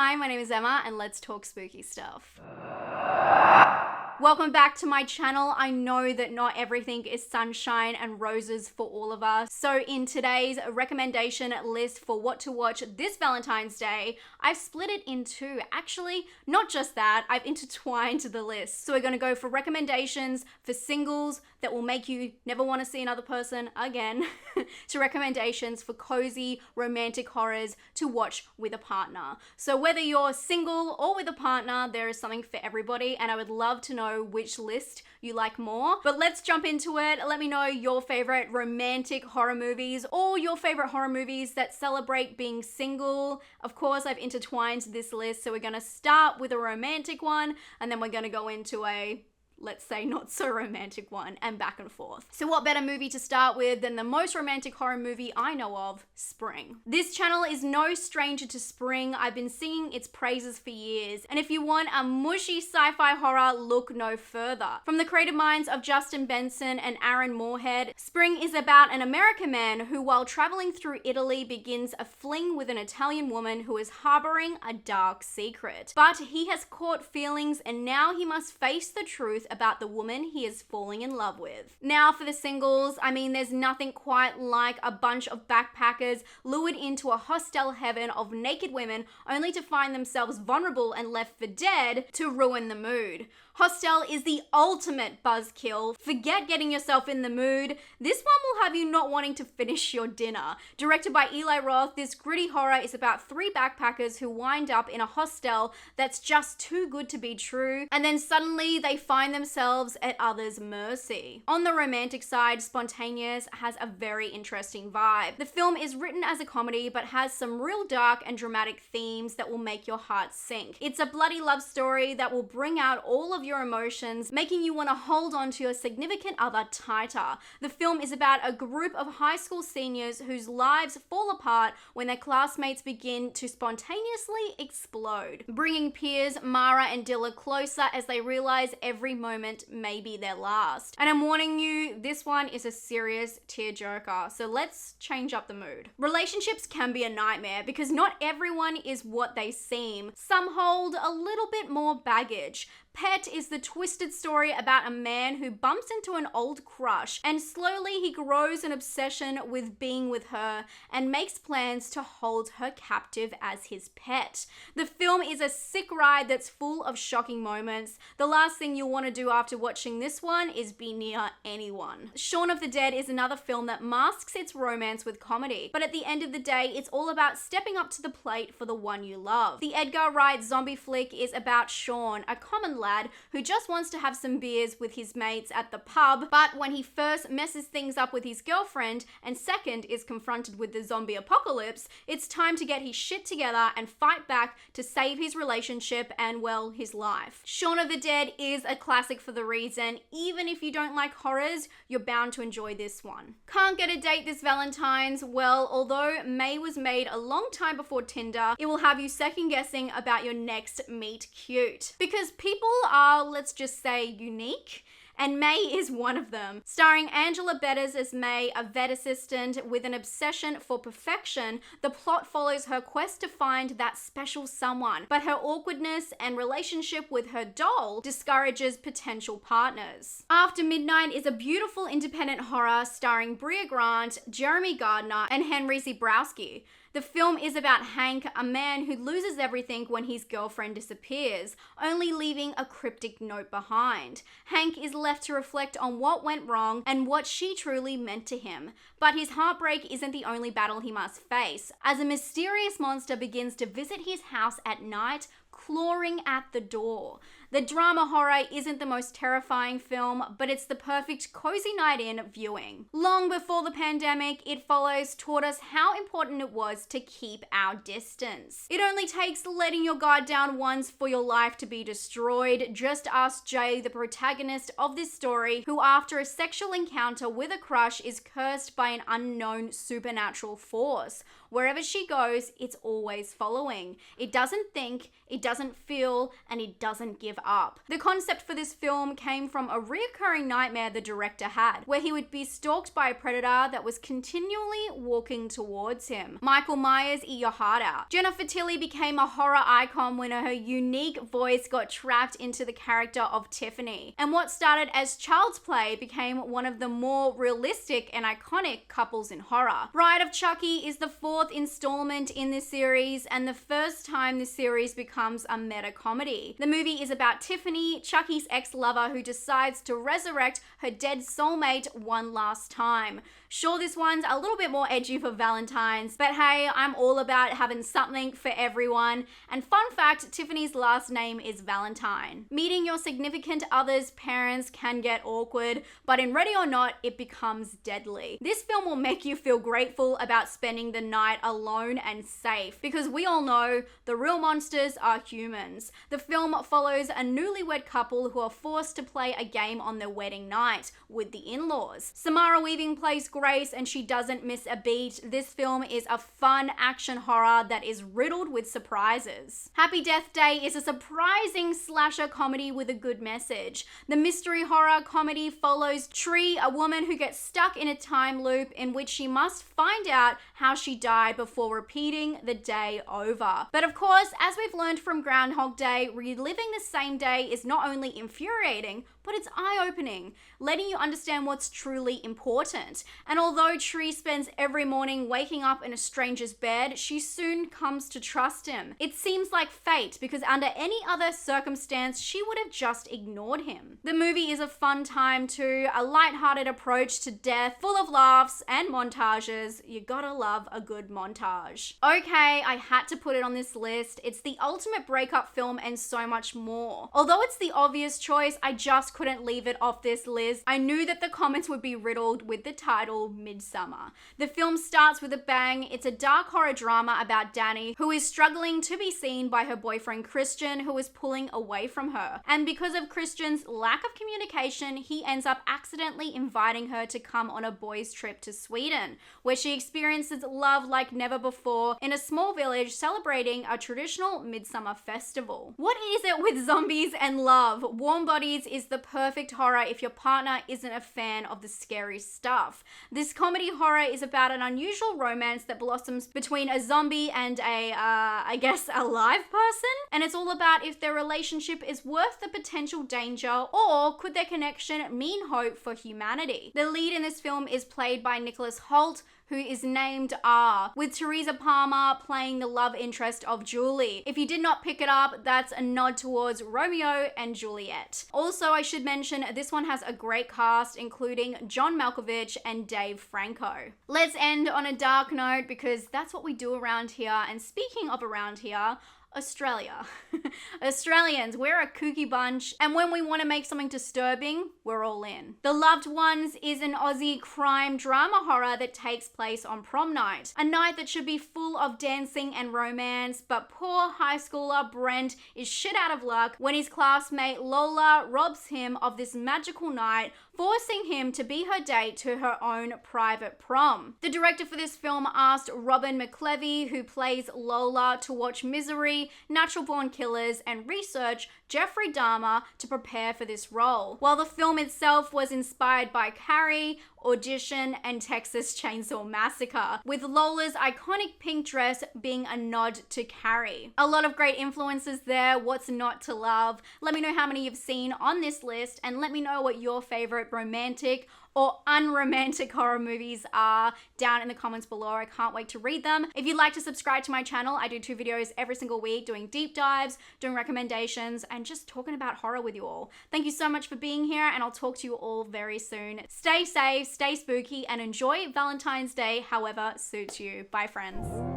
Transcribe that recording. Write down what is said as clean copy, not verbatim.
Hi, my name is Emma and let's talk spooky stuff. Welcome back to my channel. I know that not everything is sunshine and roses for all of us. So in today's recommendation list for what to watch this Valentine's Day, I've split it in two. Actually, not just that, I've intertwined the list. So we're gonna go for recommendations for singles that will make you never wanna see another person again, to recommendations for cozy romantic horrors to watch with a partner. So whether you're single or with a partner, there is something for everybody, and I would love to know which list you like more. But let's jump into it. Let me know your favorite romantic horror movies or your favorite horror movies that celebrate being single. Of course, I've intertwined this list, so we're gonna start with a romantic one and then we're gonna go into a, let's say, not so romantic one, and back and forth. So what better movie to start with than the most romantic horror movie I know of, Spring. This channel is no stranger to Spring. I've been singing its praises for years, and if you want a mushy sci-fi horror, look no further. From the creative minds of Justin Benson and Aaron Moorhead, Spring is about an American man who, while traveling through Italy, begins a fling with an Italian woman who is harboring a dark secret. But he has caught feelings, and now he must face the truth about the woman he is falling in love with. Now for the singles, I mean, there's nothing quite like a bunch of backpackers lured into a hostel heaven of naked women only to find themselves vulnerable and left for dead to ruin the mood. Hostel is the ultimate buzzkill. Forget getting yourself in the mood. This one will have you not wanting to finish your dinner. Directed by Eli Roth, this gritty horror is about three backpackers who wind up in a hostel that's just too good to be true, and then suddenly they find themselves at others' mercy. On the romantic side, Spontaneous has a very interesting vibe. The film is written as a comedy but has some real dark and dramatic themes that will make your heart sink. It's a bloody love story that will bring out all of your emotions, making you want to hold on to your significant other tighter. The film is about a group of high school seniors whose lives fall apart when their classmates begin to spontaneously explode, bringing peers Mara and Dilla closer as they realize every moment may be their last. And I'm warning you, this one is a serious tearjerker, so let's change up the mood. Relationships can be a nightmare because not everyone is what they seem. Some hold a little bit more baggage. PERTH is the twisted story about a man who bumps into an old crush, and slowly he grows an obsession with being with her and makes plans to hold her captive as his pet. The film is a sick ride that's full of shocking moments. The last thing you'll want to do after watching this one is be near anyone. Shaun of the Dead is another film that masks its romance with comedy, but at the end of the day, it's all about stepping up to the plate for the one you love. The Edgar Wright zombie flick is about Sean, a common lad who just wants to have some beers with his mates at the pub, but when he first messes things up with his girlfriend and second is confronted with the zombie apocalypse, it's time to get his shit together and fight back to save his relationship and, well, his life. Shaun of the Dead is a classic for the reason. Even if you don't like horrors, you're bound to enjoy this one. Can't get a date this Valentine's? Well, although May was made a long time before Tinder, it will have you second guessing about your next meet cute. Because people are, let's just say, unique, and May is one of them. Starring Angela Betters as May, a vet assistant with an obsession for perfection, the plot follows her quest to find that special someone, but her awkwardness and relationship with her doll discourages potential partners. After Midnight is a beautiful independent horror starring Brea Grant, Jeremy Gardner, and Henry Zebrowski. The film is about Hank, a man who loses everything when his girlfriend disappears, only leaving a cryptic note behind. Hank is left to reflect on what went wrong and what she truly meant to him. But his heartbreak isn't the only battle he must face, as a mysterious monster begins to visit his house at night, clawing at the door. The drama horror isn't the most terrifying film, but it's the perfect cozy night in viewing. Long before the pandemic, It Follows taught us how important it was to keep our distance. It only takes letting your guard down once for your life to be destroyed. Just ask Jay, the protagonist of this story, who after a sexual encounter with a crush is cursed by an unknown supernatural force. Wherever she goes, it's always following. It doesn't think, it doesn't feel, and it doesn't give up. The concept for this film came from a reoccurring nightmare the director had, where he would be stalked by a predator that was continually walking towards him. Michael Myers, eat your heart out. Jennifer Tilly became a horror icon when her unique voice got trapped into the character of Tiffany. And what started as child's play became one of the more realistic and iconic couples in horror. Bride of Chucky is the fourth installment in this series and the first time this series becomes a meta comedy. The movie is about Tiffany, Chucky's ex-lover, who decides to resurrect her dead soulmate one last time. Sure, this one's a little bit more edgy for Valentine's, but hey, I'm all about having something for everyone. And fun fact, Tiffany's last name is Valentine. Meeting your significant other's parents can get awkward, but in Ready or Not, it becomes deadly. This film will make you feel grateful about spending the night alone and safe, because we all know the real monsters are humans. The film follows a newlywed couple who are forced to play a game on their wedding night with the in-laws. Samara Weaving plays Grace and she doesn't miss a beat. This film is a fun action horror that is riddled with surprises. Happy Death Day is a surprising slasher comedy with a good message. The mystery horror comedy follows Tree, a woman who gets stuck in a time loop in which she must find out how she died before repeating the day over. But of course, as we've learned from Groundhog Day, reliving the same day is not only infuriating, but it's eye-opening, letting you understand what's truly important. And although Tree spends every morning waking up in a stranger's bed, she soon comes to trust him. It seems like fate, because under any other circumstance, she would have just ignored him. The movie is a fun time too, a light-hearted approach to death, full of laughs and montages. You gotta love a good montage. Okay, I had to put it on this list. It's the ultimate breakup film and so much more. Although it's the obvious choice, I just couldn't leave it off this list. I knew that the comments would be riddled with the title Midsummer. The film starts with a bang. It's a dark horror drama about Danny, who is struggling to be seen by her boyfriend Christian, who is pulling away from her. And because of Christian's lack of communication, he ends up accidentally inviting her to come on a boys' trip to Sweden, where she experiences love like never before in a small village celebrating a traditional midsummer festival. What is it with zombies and love? Warm Bodies is the perfect horror if your partner isn't a fan of the scary stuff. This comedy horror is about an unusual romance that blossoms between a zombie and I guess a live person. And it's all about if their relationship is worth the potential danger, or could their connection mean hope for humanity. The lead in this film is played by Nicholas Hoult, who is named R, with Teresa Palmer playing the love interest of Julie. If you did not pick it up, that's a nod towards Romeo and Juliet. Also, I should mention this one has a great cast, including John Malkovich and Dave Franco. Let's end on a dark note, because that's what we do around here. And speaking of around here, Australia. Australians, we're a kooky bunch, and when we want to make something disturbing, we're all in. The Loved Ones is an Aussie crime drama horror that takes place on prom night. A night that should be full of dancing and romance, but poor high schooler Brent is shit out of luck when his classmate Lola robs him of this magical night, forcing him to be her date to her own private prom. The director for this film asked Robin McLevy, who plays Lola, to watch Misery, Natural Born Killers, and research Jeffrey Dahmer to prepare for this role. While the film itself was inspired by Carrie, Audition, and Texas Chainsaw Massacre, with Lola's iconic pink dress being a nod to Carrie. A lot of great influences there. What's not to love? Let me know how many you've seen on this list, and let me know what your favorite romantic or unromantic horror movies are down in the comments below. I can't wait to read them. If you'd like to subscribe to my channel, I do 2 videos every single week doing deep dives, doing recommendations, and just talking about horror with you all. Thank you so much for being here, and I'll talk to you all very soon. Stay safe, stay spooky, and enjoy Valentine's Day however suits you. Bye, friends.